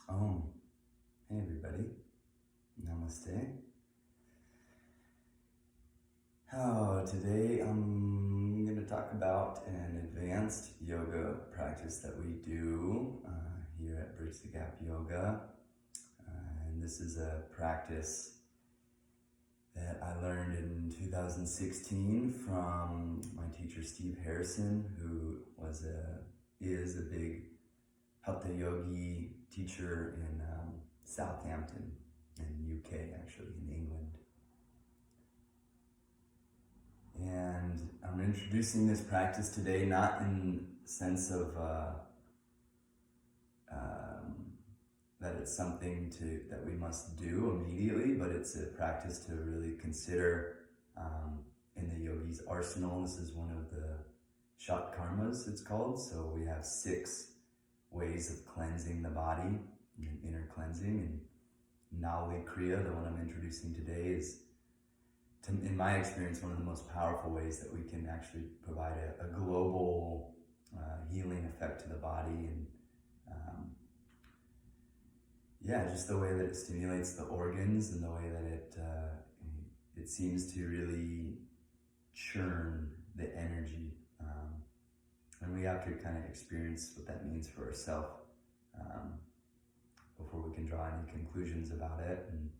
Hey everybody, namaste. Today I'm going to talk about an advanced yoga practice that we do here at Bridge the Gap Yoga. And this is a practice that I learned in 2016 from my teacher Steve Harrison, who is a big Hatha Yogi teacher in Southampton in UK, actually, in England. And I'm introducing this practice today not in the sense of that it's something that we must do immediately, but it's a practice to really consider in the yogi's arsenal. This is one of the shatkarmas, it's called. So we have 6 ways of cleansing the body, inner cleansing. And Nauli Kriya, the one I'm introducing today, is, in my experience, one of the most powerful ways that we can actually provide a global healing effect to the body. And just the way that it stimulates the organs and the way that it seems to really churn the energy. And we have to kind of experience what that means for ourselves before we can draw any conclusions about it. And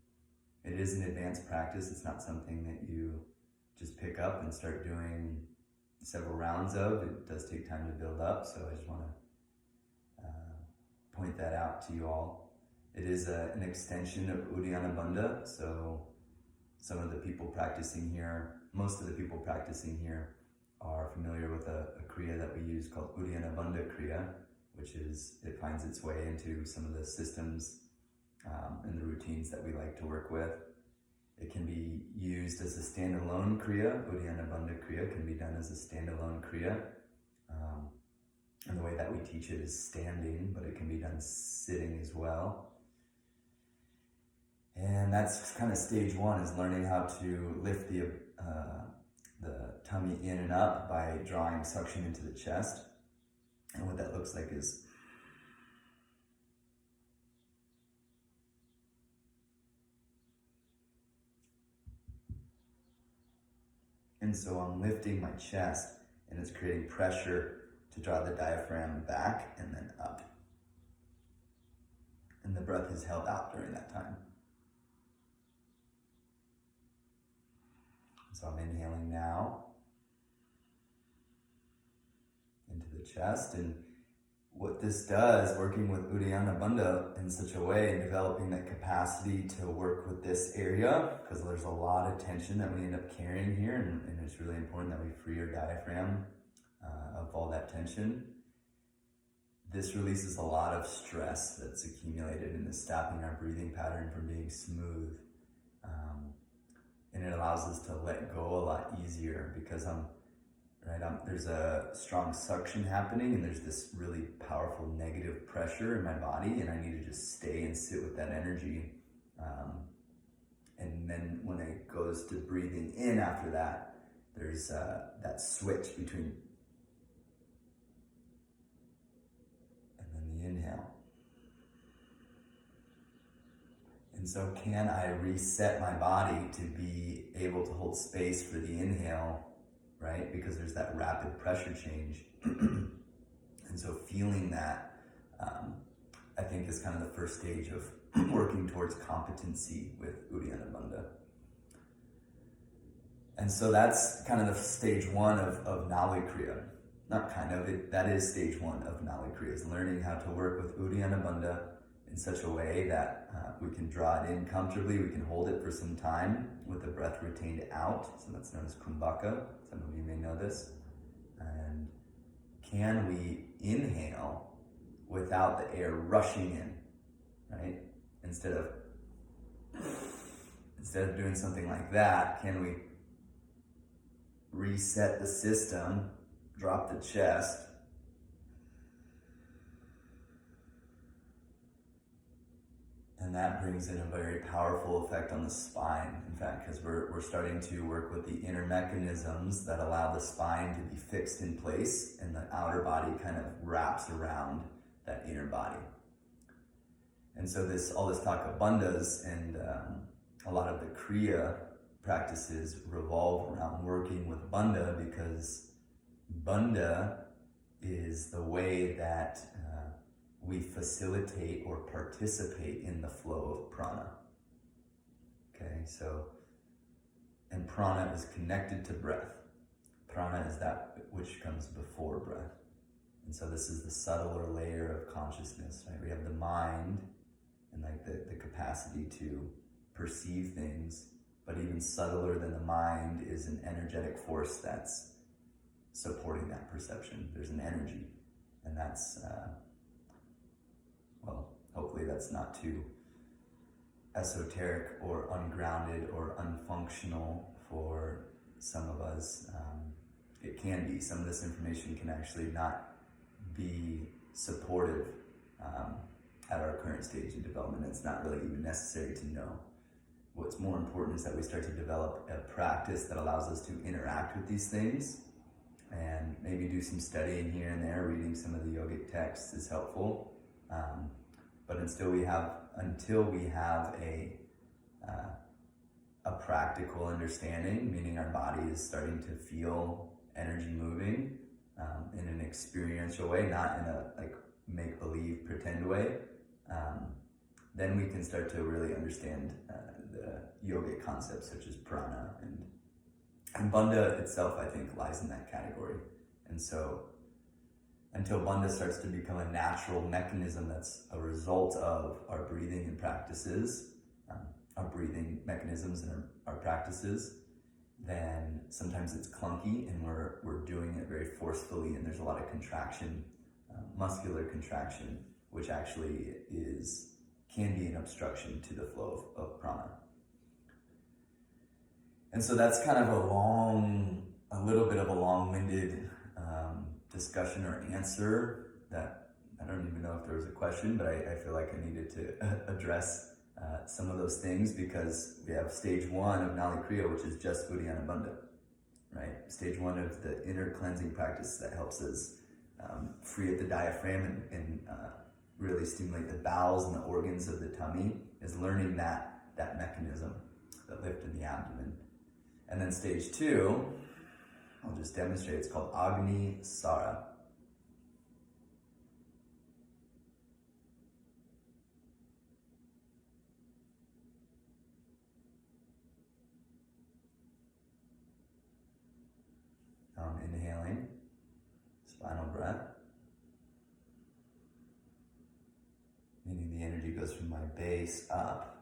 it is an advanced practice. It's not something that you just pick up and start doing several rounds of. It does take time to build up, so I just want to point that out to you all. It is an extension of uddiyana bandha, so some of the people practicing here, most of the people practicing here are familiar with a kriya that we use called uddiyana bandha kriya, which it finds its way into some of the systems and the routines that we like to work with. It can be used as a standalone kriya. Uddiyana bandha kriya can be done as a standalone kriya. And the way that we teach it is standing, but it can be done sitting as well. And that's kind of stage 1, is learning how to lift the tummy in and up by drawing suction into the chest. And what that looks like is and so I'm lifting my chest, and it's creating pressure to draw the diaphragm back and then up. And the breath is held out during that time. So I'm inhaling now into the chest. And what this does, working with uddiyana bandha in such a way and developing that capacity to work with this area, because there's a lot of tension that we end up carrying here, and it's really important that we free our diaphragm of all that tension. This releases a lot of stress that's accumulated and is stopping our breathing pattern from being smooth. And it allows us to let go a lot easier, because there's a strong suction happening, and there's this really powerful negative pressure in my body, and I need to just stay and sit with that energy. And then when it goes to breathing in after that, there's that switch between and then the inhale. And so can I reset my body to be able to hold space for the inhale, right? Because there's that rapid pressure change. And so feeling that, I think, is kind of the first stage of working towards competency with uddiyana bandha. And so that's kind of the stage 1 of Nauli Kriya. Not kind of, that is stage 1 of Nauli Kriya, is learning how to work with uddiyana bandha in such a way that we can draw it in comfortably, we can hold it for some time with the breath retained out, so that's known as kumbhaka. Some of you may know this. And can we inhale without the air rushing in, right? Instead of doing something like that, can we reset the system, drop the chest, and that brings in a very powerful effect on the spine, in fact, because we're starting to work with the inner mechanisms that allow the spine to be fixed in place, and the outer body kind of wraps around that inner body. And so all this talk of bandhas and a lot of the Kriya practices revolve around working with bandha, because bandha is the way that we facilitate or participate in the flow of prana. Okay, so, and prana is connected to breath. Prana is that which comes before breath. And so this is the subtler layer of consciousness, right? We have the mind and like the capacity to perceive things, but even subtler than the mind is an energetic force that's supporting that perception. There's an energy, and that's, well, hopefully that's not too esoteric or ungrounded or unfunctional for some of us. It can be. Some of this information can actually not be supportive at our current stage of development. It's not really even necessary to know. What's more important is that we start to develop a practice that allows us to interact with these things, and maybe do some studying here and there. Reading some of the yogic texts is helpful. But until we have a practical understanding, meaning our body is starting to feel energy moving in an experiential way, not in a like make-believe pretend way, then we can start to really understand the yogic concepts such as prana, and bandha itself, I think, lies in that category. And so until bandha starts to become a natural mechanism that's a result of our breathing and practices, our breathing mechanisms and our practices, then sometimes it's clunky and we're doing it very forcefully, and there's a lot of contraction, muscular contraction, which actually can be an obstruction to the flow of prana. And so that's kind of a little bit of a long-winded discussion or answer that I don't even know if there was a question, but I feel like I needed to address some of those things, because we have stage 1 of Nauli Kriya, which is just uddiyana bandha, right? Stage 1 of the inner cleansing practice that helps us free up the diaphragm and really stimulate the bowels and the organs of the tummy, is learning that mechanism, the lift in the abdomen. And then stage 2, I'll just demonstrate, it's called Agni Sara. Inhaling, spinal breath, meaning the energy goes from my base up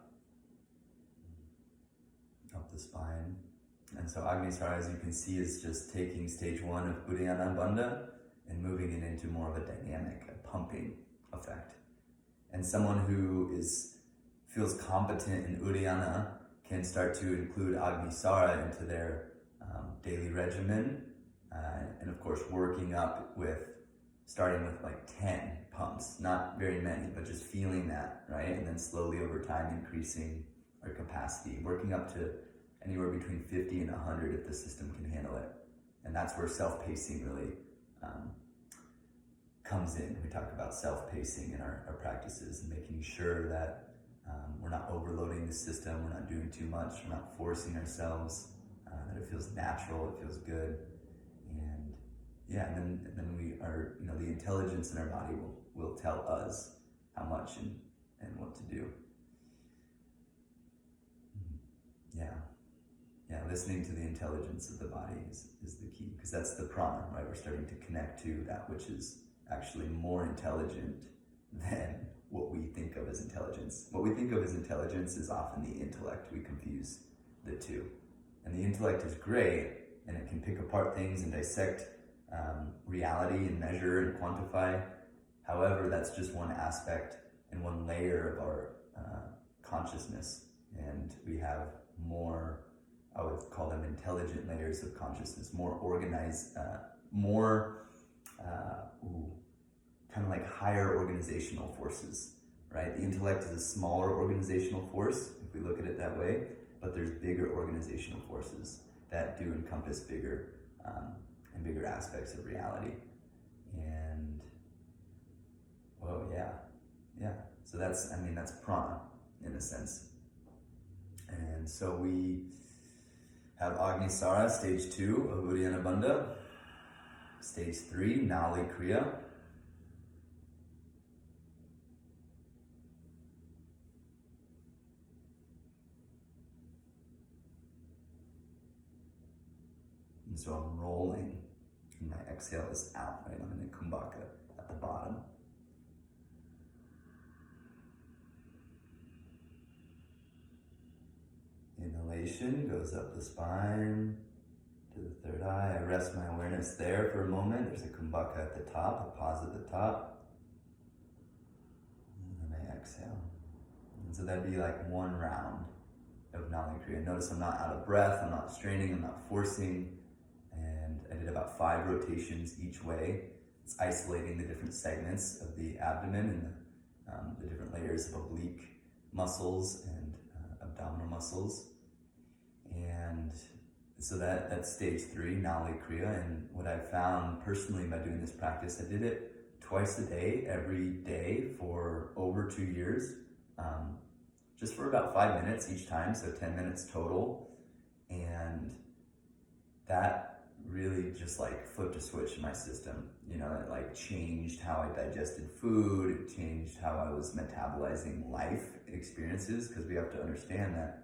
the spine. And so Agnisara, as you can see, is just taking stage 1 of uddiyana bandha and moving it into more of a dynamic, a pumping effect. And someone who feels competent in uddiyana can start to include Agnisara into their daily regimen. And of course, starting with like 10 pumps, not very many, but just feeling that, right? And then slowly over time, increasing our capacity, working up to anywhere between 50 and 100 if the system can handle it. And that's where self-pacing really comes in. We talk about self-pacing in our practices and making sure that we're not overloading the system, we're not doing too much, we're not forcing ourselves, that it feels natural, it feels good. And yeah, and then we are, the intelligence in our body will tell us how much and what to do. Yeah, listening to the intelligence of the body is the key, because that's the prana, right? We're starting to connect to that which is actually more intelligent than what we think of as intelligence. What we think of as intelligence is often the intellect. We confuse the two. And the intellect is great, and it can pick apart things and dissect reality and measure and quantify. However, that's just one aspect and one layer of our consciousness. And we have more, I would call them intelligent layers of consciousness, more organized, kind of like higher organizational forces, right? The intellect is a smaller organizational force, if we look at it that way, but there's bigger organizational forces that do encompass bigger and bigger aspects of reality. And, well, yeah. So that's prana in a sense. And so we have Agnisara, stage 2 of Uddiyana Bandha, stage 3, Nauli Kriya. And so I'm rolling, and my exhale is out, right? I'm in a kumbhaka at the bottom. Inhalation goes up the spine to the third eye. I rest my awareness there for a moment. There's a kumbhaka at the top, a pause at the top. And then I exhale. And so that'd be like one round of Nauli Kriya. Notice I'm not out of breath, I'm not straining, I'm not forcing. And I did about 5 rotations each way. It's isolating the different segments of the abdomen and the different layers of oblique muscles and abdominal muscles. And so that's stage 3, Nauli Kriya. And what I found personally by doing this practice, I did it twice a day, every day for over 2 years, just for about 5 minutes each time, so 10 minutes total. And that really just like flipped a switch in my system. You know, it like changed how I digested food, it changed how I was metabolizing life experiences, because we have to understand that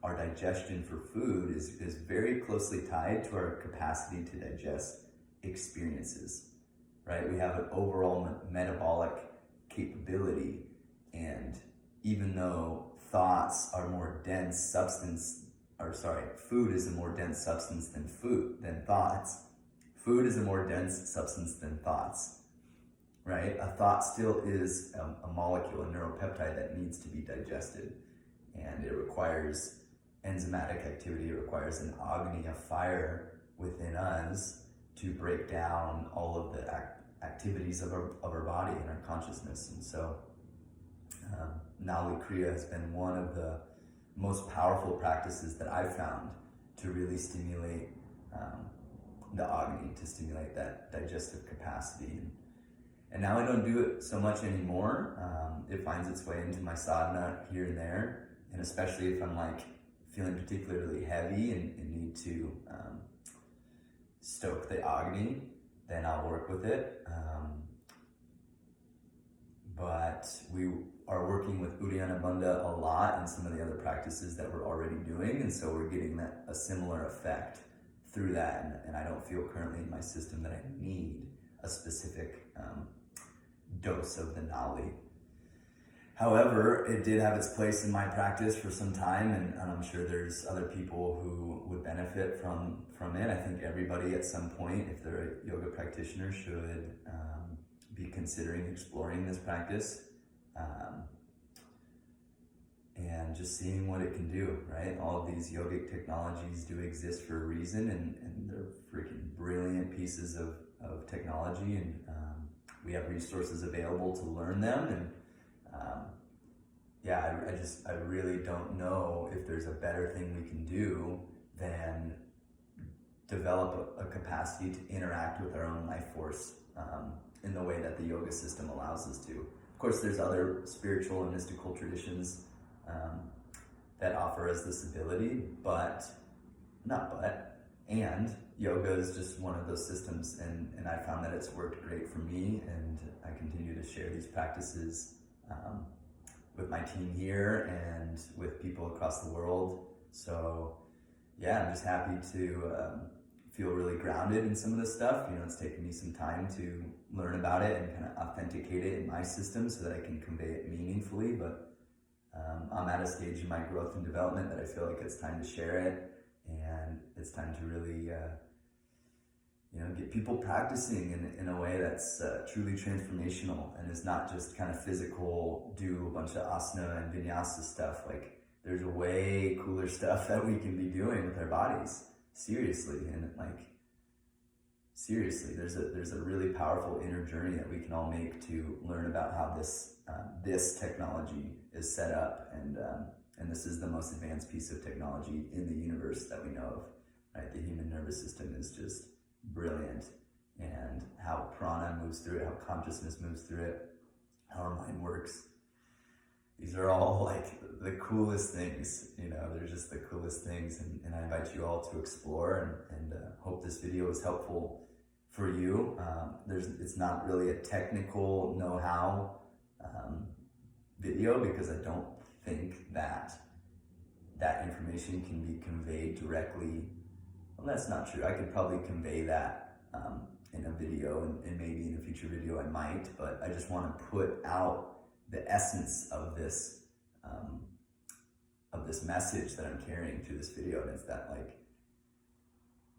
our digestion for food is very closely tied to our capacity to digest experiences, right? We have an overall metabolic capability, and even though thoughts are more dense substance, food is a more dense substance than thoughts. Food is a more dense substance than thoughts, right? A thought still is a molecule, a neuropeptide that needs to be digested. And it requires enzymatic activity, it requires an agni, a fire within us to break down all of the activities of our body and our consciousness. And so Nauli Kriya has been one of the most powerful practices that I've found to really stimulate the agni, to stimulate that digestive capacity. And now I don't do it so much anymore. It finds its way into my sadhana here and there, and especially if I'm like feeling particularly heavy and need to stoke the agni, then I'll work with it. But we are working with Uddiyana Bandha a lot and some of the other practices that we're already doing, and so we're getting a similar effect through that, and I don't feel currently in my system that I need a specific dose of the Nauli. However, it did have its place in my practice for some time, and I'm sure there's other people who would benefit from it. I think everybody at some point, if they're a yoga practitioner, should be considering exploring this practice and just seeing what it can do, right? All of these yogic technologies do exist for a reason, and they're freaking brilliant pieces of technology, and we have resources available to learn them. And I really don't know if there's a better thing we can do than develop a capacity to interact with our own life force in the way that the yoga system allows us to. Of course, there's other spiritual and mystical traditions that offer us this ability, and yoga is just one of those systems, and I found that it's worked great for me, and I continue to share these practices with my team here and with people across the world. So yeah, I'm just happy to feel really grounded in some of this stuff. You know, it's taken me some time to learn about it and kind of authenticate it in my system so that I can convey it meaningfully, but I'm at a stage in my growth and development that I feel like it's time to share it, and it's time to really get people practicing in a way that's truly transformational and is not just kind of physical, do a bunch of asana and vinyasa stuff. Like, there's a way cooler stuff that we can be doing with our bodies. Seriously, there's a really powerful inner journey that we can all make to learn about how this technology is set up, and this is the most advanced piece of technology in the universe that we know of, right? The human nervous system is just brilliant, and how prana moves through it, how consciousness moves through it, how our mind works. These are all like the coolest things, you know, they're just the coolest things. And I invite you all to explore and hope this video is helpful for you. It's not really a technical know-how video, because I don't think that information can be conveyed directly. Well, that's not true. I could probably convey that in a video, and maybe in a future video I might, but I just want to put out the essence of this message that I'm carrying through this video. And it's that, like,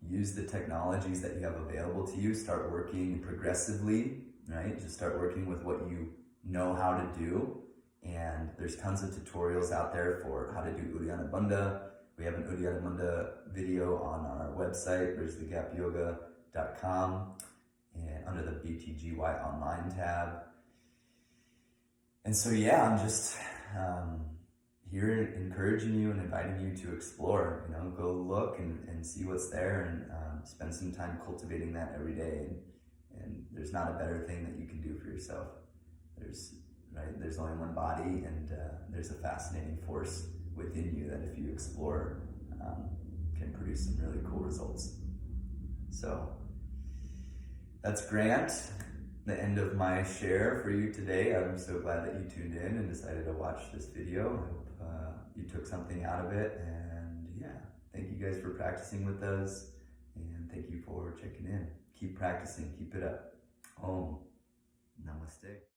use the technologies that you have available to you, start working progressively, right? Just start working with what you know how to do. And there's tons of tutorials out there for how to do uddiyana bandha. We have an uddiyana bandha video on our website, bridgethegapyoga.com, and under the BTGY online tab. And so, yeah, I'm just here encouraging you and inviting you to explore, you know, go look and see what's there, and spend some time cultivating that every day. And there's not a better thing that you can do for yourself. There's only one body, and there's a fascinating force within you that if you explore, can produce some really cool results. So that's Grant, the end of my share for you today. I'm so glad that you tuned in and decided to watch this video. I hope you took something out of it, and yeah, thank you guys for practicing with us, and thank you for checking in. Keep practicing, keep it up. Om. Namaste.